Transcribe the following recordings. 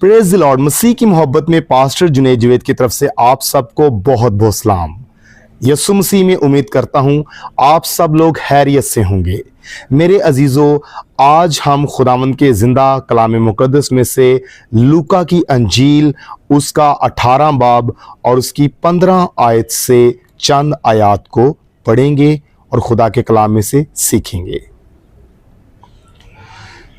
Praise the Lord. मसीह की मोहब्बत में पास्टर जुनैद जवेद की तरफ से आप सबको बहुत बहुत सलाम। यीशु मसीह में उम्मीद करता हूं आप सब लोग खैरियत से होंगे। मेरे अजीज़ों, आज हम खुदावंद के जिंदा कलाम मुकद्दस में से लूका की अंजील उसका 18 बाब और उसकी 15 आयत से चंद आयात को पढ़ेंगे और खुदा के कलाम में से सीखेंगे।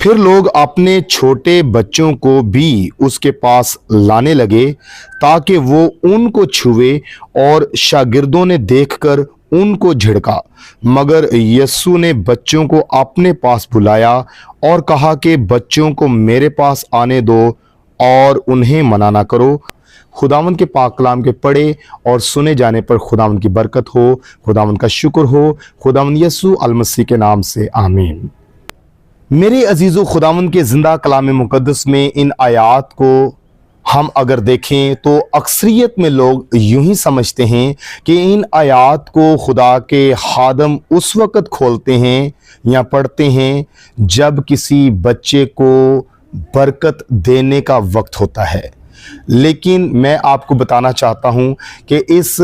फिर लोग अपने छोटे बच्चों को भी उसके पास लाने लगे ताकि वो उनको छुए, और शागिर्दों ने देखकर उनको झिड़का। मगर यीशु ने बच्चों को अपने पास बुलाया और कहा कि बच्चों को मेरे पास आने दो और उन्हें मना ना करो। खुदावंद के पाक कलाम के पढ़े और सुने जाने पर खुदावंद की बरकत हो, खुदावंद का शुक्र हो। खुदावंद यीशु अल मसीह के नाम से आमीन। मेरे अजीज़ों, खुदावंद के ज़िंदा कलाम मुक़द्दस में इन आयात को हम अगर देखें तो अक्सरियत में लोग यूं ही समझते हैं कि इन आयात को खुदा के खादम उस वक़्त खोलते हैं या पढ़ते हैं जब किसी बच्चे को बरकत देने का वक्त होता है। लेकिन मैं आपको बताना चाहता हूं कि इस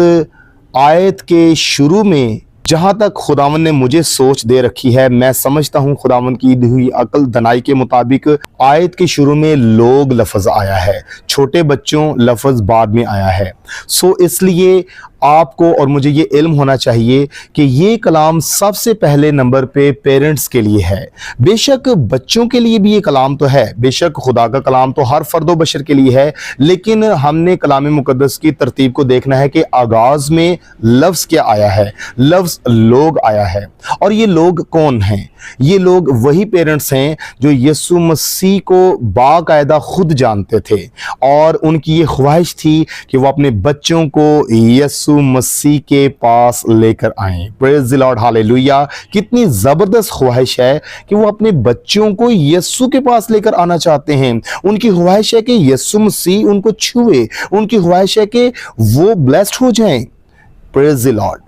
आयत के शुरू में जहाँ तक खुदावंद ने मुझे सोच दे रखी है, मैं समझता हूँ खुदावंद की दी हुई अकल दनाई के मुताबिक आयत के शुरू में लोग लफ्ज़ आया है, छोटे बच्चों लफ्ज़ बाद में आया है। सो इसलिए आपको और मुझे ये इल्म होना चाहिए कि ये कलाम सबसे पहले नंबर पे पेरेंट्स के लिए है। बेशक बच्चों के लिए भी ये कलाम तो है, बेशक खुदा का कलाम तो हर फर्दो बशर के लिए है, लेकिन हमने कलाम मुकद्दस की तरतीब को देखना है कि आगाज़ में लफ्ज़ क्या आया है। लफ्ज़ लोग आया है, और ये लोग कौन हैं? ये लोग वही पेरेंट्स हैं जो यीशु मसीह को बाकायदा खुद जानते थे, और उनकी ये ख्वाहिश थी कि वो अपने बच्चों को यीशु मसीह के पास लेकर आएं। Praise the Lord, hallelujah. कितनी ज़बरदस्त ख्वाहिश है कि वो अपने बच्चों को यीशु के पास लेकर आना चाहते हैं। उनकी ख्वाहिश है कि यीशु मसीह उनको छुए, उनकी ख्वाहिश है कि वो ब्लेस्ड हो जाएं। Praise the Lord.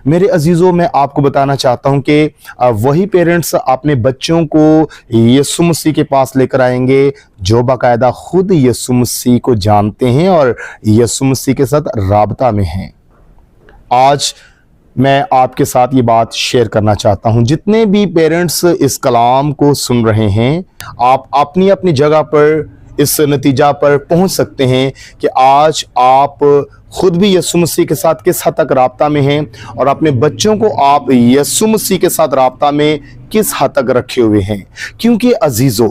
मेरे अजीज़ों, मैं आपको बताना चाहता हूं कि वही पेरेंट्स अपने बच्चों को यीशु मसीह के पास लेकर आएंगे जो बाकायदा खुद यीशु मसीह को जानते हैं और यीशु मसीह के साथ राबता में हैं। आज मैं आपके साथ ये बात शेयर करना चाहता हूं। जितने भी पेरेंट्स इस कलाम को सुन रहे हैं, आप अपनी अपनी जगह पर इस नतीजा पर पहुंच सकते हैं कि आज आप खुद भी यीशु मसीह के साथ किस हद तक राब्ता में हैं, और अपने बच्चों को आप यीशु मसीह के साथ राब्ता में किस हद तक रखे हुए हैं। क्योंकि अजीज़ों,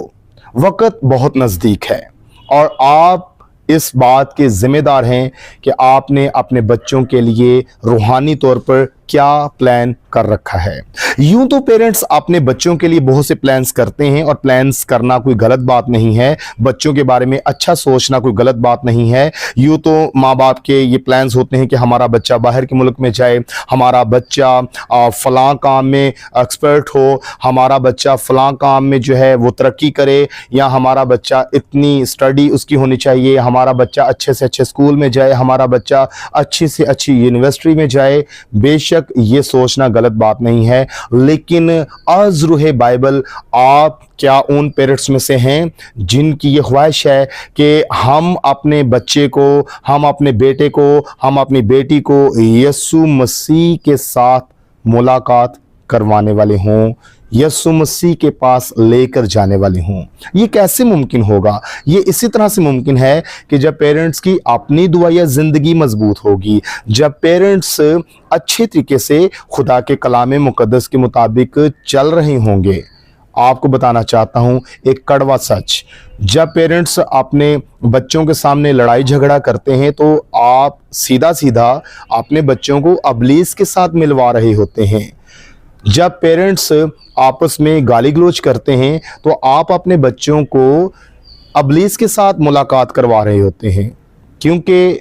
वक़्त बहुत नज़दीक है और आप इस बात के ज़िम्मेदार हैं कि आपने अपने बच्चों के लिए रूहानी तौर पर क्या प्लान कर रखा है। यूं तो पेरेंट्स अपने बच्चों के लिए बहुत से प्लान्स करते हैं, और प्लान्स करना कोई गलत बात नहीं है, बच्चों के बारे में अच्छा सोचना कोई गलत बात नहीं है। यूं तो माँ बाप के ये प्लान्स होते हैं कि हमारा बच्चा बाहर के मुल्क में जाए, हमारा बच्चा फ़लाँ काम में एक्सपर्ट हो, हमारा बच्चा फ़लाँ काम में जो है वो तरक्की करे, या हमारा बच्चा इतनी स्टडी उसकी होनी चाहिए, हमारा बच्चा अच्छे से अच्छे स्कूल में जाए, हमारा बच्चा अच्छी से अच्छी यूनिवर्सिटी में जाए। बेशक ये सोचना गलत बात नहीं है, लेकिन आज रूहे बाइबल, आप क्या उन पेरेंट्स में से हैं जिनकी ये ख्वाहिश है कि हम अपने बच्चे को, हम अपने बेटे को, हम अपनी बेटी को यीशु मसीह के साथ मुलाकात करवाने वाले हों, यीशु मसीह के पास लेकर जाने वाले हों? ये कैसे मुमकिन होगा? ये इसी तरह से मुमकिन है कि जब पेरेंट्स की अपनी दुआ या ज़िंदगी मजबूत होगी, जब पेरेंट्स अच्छे तरीके से खुदा के कलाम मुकद्दस के मुताबिक चल रहे होंगे। आपको बताना चाहता हूँ एक कड़वा सच, जब पेरेंट्स अपने बच्चों के सामने लड़ाई झगड़ा करते हैं तो आप सीधा सीधा अपने बच्चों को अबलीस के साथ मिलवा रहे होते हैं। जब पेरेंट्स आपस में गाली गलौज करते हैं तो आप अपने बच्चों को अबलीस के साथ मुलाकात करवा रहे होते हैं। क्योंकि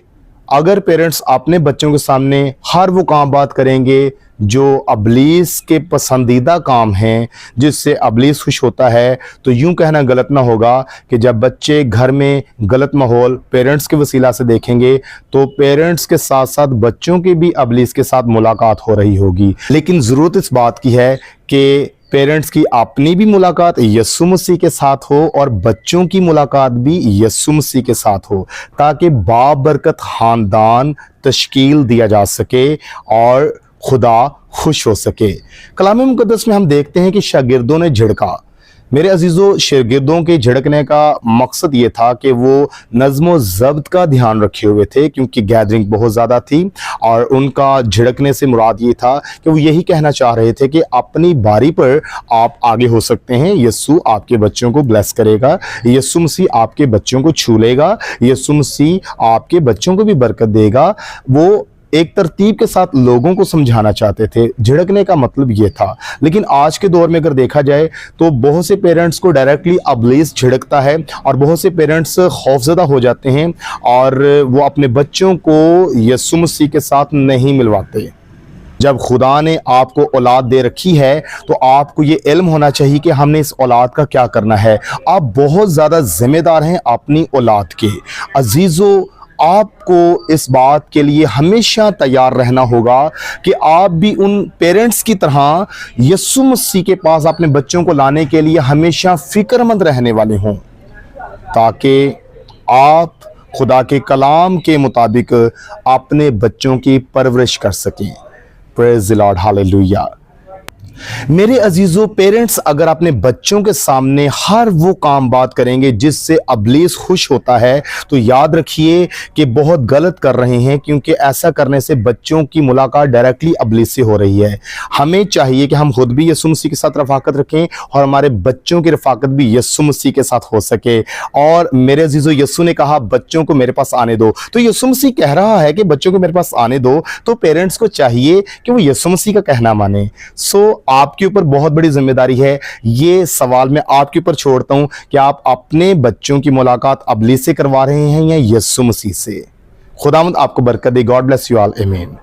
अगर पेरेंट्स अपने बच्चों के सामने हर वो काम बात करेंगे जो अबलीस के पसंदीदा काम हैं, जिससे अबलीस खुश होता है, तो यूं कहना गलत ना होगा कि जब बच्चे घर में गलत माहौल पेरेंट्स के वसीला से देखेंगे तो पेरेंट्स के साथ साथ बच्चों की भी अबलीस के साथ मुलाकात हो रही होगी। लेकिन ज़रूरत इस बात की है कि पेरेंट्स की अपनी भी मुलाकात यीशु मसीह के साथ हो और बच्चों की मुलाकात भी यीशु मसीह के साथ हो, ताकि बाबरकत खानदान तश्कील दिया जा सके और खुदा खुश हो सके। कलाम मुकद्दस में हम देखते हैं कि शागिर्दों ने झिड़का। मेरे अजीज़ों, शागिर्दों के झिड़कने का मकसद ये था कि वो नज़्म ज़ब्त का ध्यान रखे हुए थे, क्योंकि गैदरिंग बहुत ज़्यादा थी और उनका झिड़कने से मुराद ये था कि वो यही कहना चाह रहे थे कि अपनी बारी पर आप आगे हो सकते हैं, यीशु आपके बच्चों को ब्लेस करेगा, यीशु मसीह आपके बच्चों को छू लेगा, यीशु मसीह आपके बच्चों को भी बरकत देगा। वो एक तरतीब के साथ लोगों को समझाना चाहते थे। झिड़कने का मतलब ये था। लेकिन आज के दौर में अगर देखा जाए तो बहुत से पेरेंट्स को डायरेक्टली इब्लीस झिड़कता है और बहुत से पेरेंट्स खौफजदा हो जाते हैं और वो अपने बच्चों को यीशु मसीह के साथ नहीं मिलवाते। जब खुदा ने आपको औलाद दे रखी है तो आपको ये इल्म होना चाहिए कि हमने इस औलाद का क्या करना है। आप बहुत ज़्यादा जिम्मेदार हैं अपनी औलाद के। अजीज़ों, आपको इस बात के लिए हमेशा तैयार रहना होगा कि आप भी उन पेरेंट्स की तरह यीशु मसीह के पास अपने बच्चों को लाने के लिए हमेशा फिक्रमंद रहने वाले हों, ताकि आप खुदा के कलाम के मुताबिक अपने बच्चों की परवरिश कर सकें। Praise the Lord, hallelujah. मेरे अजीजों, पेरेंट्स अगर अपने बच्चों के सामने हर वो काम बात करेंगे जिससे इब्लीस खुश होता है, तो याद रखिए कि बहुत गलत कर रहे हैं, क्योंकि ऐसा करने से बच्चों की मुलाकात डायरेक्टली इब्लीस से हो रही है। हमें चाहिए कि हम खुद भी यीशु मसीह के साथ रफाकत रखें और हमारे बच्चों की रफाकत भी यीशु मसीह के साथ हो सके। और मेरे अजीजों, यीशु ने कहा बच्चों को मेरे पास आने दो, तो यीशु मसीह कह रहा है कि बच्चों को मेरे पास आने दो, तो पेरेंट्स को चाहिए कि वो यीशु मसीह का कहना माने। आपके ऊपर बहुत बड़ी जिम्मेदारी है। ये सवाल मैं आपके ऊपर छोड़ता हूं कि आप अपने बच्चों की मुलाकात इब्लीस से करवा रहे हैं या यीशु मसीह से। खुदावंद आपको बरकत दे। गॉड ब्लेस यू ऑल, आमीन।